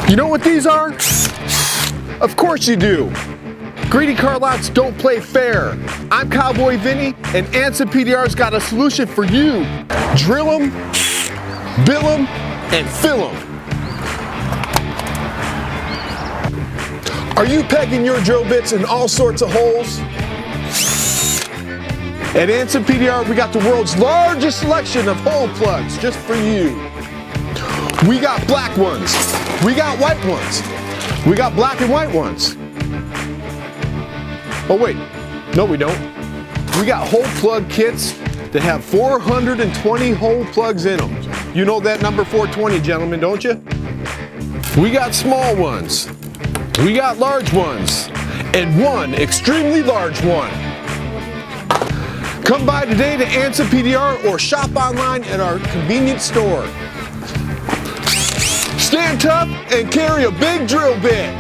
You know what these are? Of course you do. Greedy car lots don't play fair. I'm Cowboy Vinnie, and Anson PDR's got a solution for you. Drill them, bill them, and fill them. Are you pegging your drill bits in all sorts of holes? At Anson PDR, we got the world's largest selection of hole plugs just for you. We got black ones, we got white ones, we got black and white ones. Oh wait, no we don't. We got hole plug kits that have 420 hole plugs in them. You know that number 420, gentlemen, don't you? We got small ones, we got large ones, and one extremely large one. Come by today to Anson PDR or shop online at our convenience store. Stand tough and carry a big drill bit.